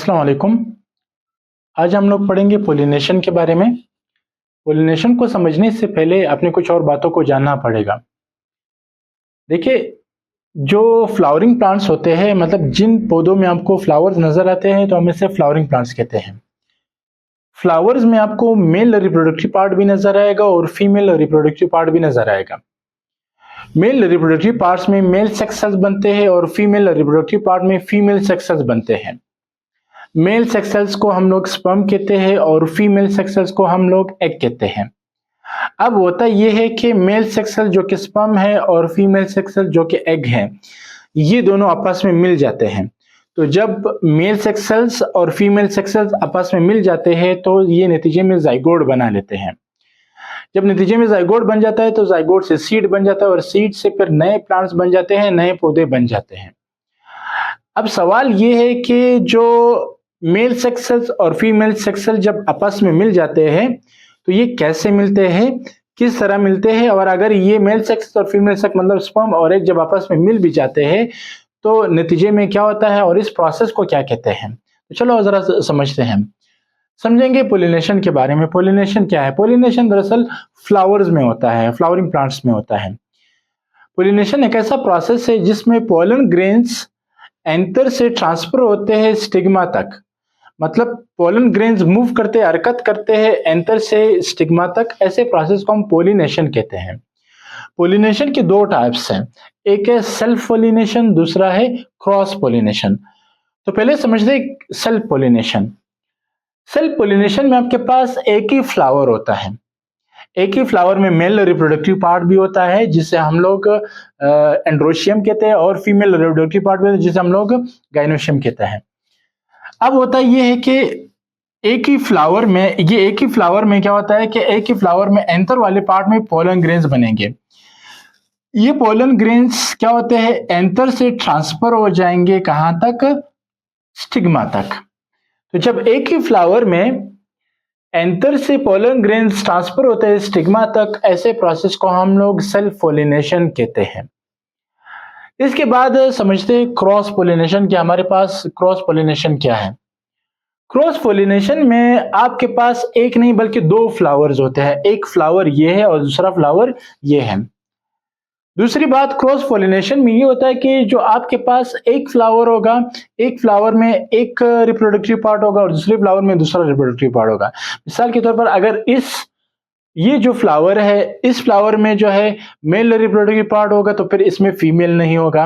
अस्सलाम वालेकुम। आज हम लोग पढ़ेंगे पोलिनेशन के बारे में। पोलिनेशन को समझने से पहले अपने कुछ और बातों को जानना पड़ेगा। देखिए, जो फ्लावरिंग प्लांट्स होते हैं, मतलब जिन पौधों में आपको फ्लावर्स नजर आते हैं, तो हम इसे फ्लावरिंग प्लांट्स कहते हैं। फ्लावर्स में आपको मेल रिप्रोडक्टिव पार्ट भी नजर आएगा और फीमेल रिप्रोडक्टिव पार्ट भी नजर आएगा। मेल रिप्रोडक्टिव पार्ट्स में मेल सेक्स सेल्स बनते हैं और फीमेल रिप्रोडक्टिव पार्ट में फीमेल सेक्स सेल्स बनते हैं। मेल सेक्स सेल्स को हम लोग स्पर्म कहते हैं और फीमेल सेक्स सेल्स को हम लोग एग कहते हैं। अब होता यह है कि मेल सेक्स सेल जो कि स्पर्म है और फीमेल सेक्स सेल जो कि एग है, ये दोनों आपस में मिल जाते हैं। तो जब मेल सेक्स सेल्स और फीमेल सेक्स सेल्स आपस में मिल जाते हैं तो ये नतीजे में जाइगोट बना लेते हैं। जब नतीजे में जाइगोट बन जाता है तो जाइगोट से सीड बन जाता है और सीड से फिर नए प्लांट्स बन जाते हैं, नए पौधे बन जाते हैं। अब सवाल ये है कि जो मेल सेक्स सेल्स और फीमेल सेक्स सेल जब आपस में मिल जाते हैं तो ये कैसे मिलते हैं, किस तरह मिलते हैं, और अगर ये मेल सेक्स और फीमेल सेक्स मतलब स्पर्म और एग जब आपस में मिल भी जाते हैं तो नतीजे में क्या होता है और इस प्रोसेस को क्या कहते हैं। तो चलो जरा समझते हैं, समझेंगे पोलिनेशन के बारे में। पोलिनेशन क्या है? पोलिनेशन दरअसल फ्लावर्स में होता है, फ्लावरिंग प्लांट्स में होता है। पोलिनेशन एक ऐसा प्रोसेस है जिसमें पोलन ग्रेन्स एंथर से ट्रांसफर होते हैं स्टिग्मा तक। मतलब पोलन ग्रेन्स मूव करते, हरकत करते हैं एंथर से स्टिग्मा तक। ऐसे प्रोसेस को हम पोलिनेशन कहते हैं। पोलिनेशन के दो टाइप्स हैं, एक है सेल्फ पोलिनेशन, दूसरा है क्रॉस पोलिनेशन। तो पहले समझते हैं सेल्फ पोलिनेशन। सेल्फ पोलिनेशन में आपके पास एक ही फ्लावर होता है, एक ही फ्लावर में मेल रिप्रोडक्टिव पार्ट भी होता है जिसे हम लोग एंड्रोशियम कहते हैं और फीमेल रिप्रोडक्टिव पार्ट भी जिसे हम लोग गाइनोशियम कहते हैं। अब होता यह है कि एक ही फ्लावर में क्या होता है कि एक ही फ्लावर में एंथर वाले पार्ट में पोलन ग्रेन्स बनेंगे। ये पोलन ग्रेन्स क्या होते हैं, एंथर से ट्रांसफर हो जाएंगे कहां तक? स्टिग्मा तक। तो जब एक ही फ्लावर में एंथर से पोलन ग्रेन्स ट्रांसफर होते हैं स्टिग्मा तक, ऐसे प्रोसेस को हम लोग सेल्फ पोलिनेशन कहते हैं। इसके बाद समझते हैं क्रॉस पोलिनेशन। क्या हमारे पास क्रॉस पोलिनेशन क्या है? क्रॉस पोलिनेशन में आपके पास एक नहीं बल्कि दो फ्लावर्स होते हैं, एक फ्लावर ये है और दूसरा फ्लावर ये है। दूसरी बात क्रॉस पोलिनेशन में ये होता है कि जो आपके पास एक फ्लावर होगा, एक फ्लावर में एक रिप्रोडक्टिव पार्ट होगा और दूसरे फ्लावर में दूसरा रिप्रोडक्टिव पार्ट होगा। मिसाल के तौर पर अगर ये जो फ्लावर है, इस फ्लावर में जो है मेल रिप्रोडक्टिव पार्ट होगा तो फिर इसमें फीमेल नहीं होगा।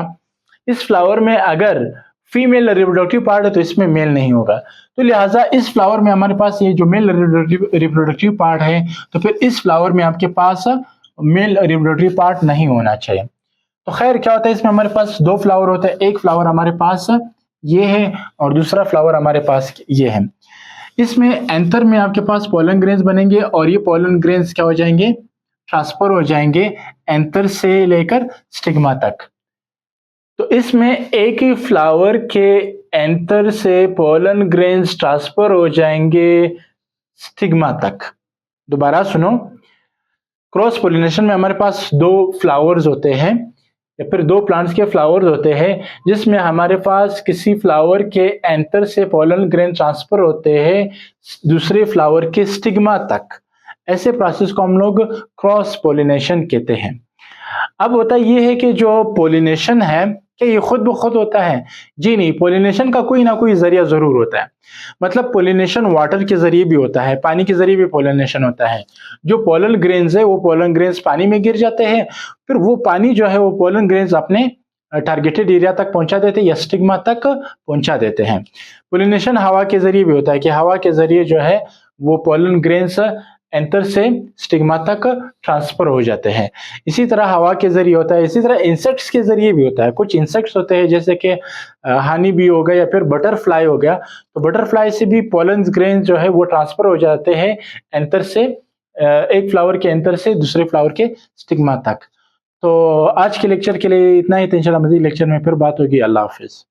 इस फ्लावर में अगर फीमेल रिप्रोडक्टिव पार्ट है तो इसमें मेल नहीं होगा। तो लिहाजा इस फ्लावर में हमारे पास ये जो मेल रिप्रोडक्टिव पार्ट है तो फिर इस फ्लावर में आपके पास मेल रिप्रोडक्टिव पार्ट नहीं होना चाहिए। तो खैर क्या होता है, इसमें हमारे पास दो फ्लावर होते हैं, एक फ्लावर हमारे पास ये है और दूसरा फ्लावर हमारे पास ये है। इसमें एंथर में आपके पास पोलन ग्रेन्स बनेंगे और ये पोलन ग्रेन्स क्या हो जाएंगे, ट्रांसफर हो जाएंगे एंथर से लेकर स्टिग्मा तक। तो इसमें एक ही फ्लावर के एंथर से पोलन ग्रेन्स ट्रांसफर हो जाएंगे स्टिग्मा तक। दोबारा सुनो, क्रॉस पोलिनेशन में हमारे पास दो फ्लावर्स होते हैं या फिर दो प्लांट्स के फ्लावर्स होते हैं जिसमें हमारे पास किसी फ्लावर के एंथर से पोलन ग्रेन ट्रांसफर होते हैं दूसरे फ्लावर के स्टिग्मा तक। ऐसे प्रोसेस को हम लोग क्रॉस पोलिनेशन कहते हैं। अब होता यह है कि जो पोलिनेशन है क्या ये खुद ब खुद होता है? जी नहीं, पोलिनेशन का कोई ना कोई जरिया जरूर होता है। मतलब पोलिनेशन वाटर के जरिए भी होता है, पानी के जरिए भी पोलिनेशन होता है। जो पोलन ग्रेन्स है वो पोलन ग्रेन्स पानी में गिर जाते हैं, फिर वो पानी जो है वो पोलन ग्रेन्स अपने टारगेटेड एरिया तक पहुंचा देते हैं या स्टिग्मा तक पहुंचा देते हैं। पोलिनेशन हवा के जरिए भी होता है कि हवा के जरिए जो है वो पोलन ग्रेन्स एंथर से स्टिग्मा तक ट्रांसफर हो जाते हैं। इसी तरह हवा के जरिए होता है, इसी तरह इंसेक्ट्स के जरिए भी होता है। कुछ इंसेक्ट्स होते हैं जैसे कि हानी बी हो गया या फिर बटरफ्लाई हो गया, तो बटरफ्लाई से भी पोलन ग्रेन जो है वो ट्रांसफर हो जाते हैं एंथर से, एक फ्लावर के एंथर से दूसरे फ्लावर के स्टिग्मा तक। तो आज के लेक्चर के लिए इतना ही। इंशाल्लाह मज़ीद लेक्चर में फिर बात होगी। अल्लाह हाफिज।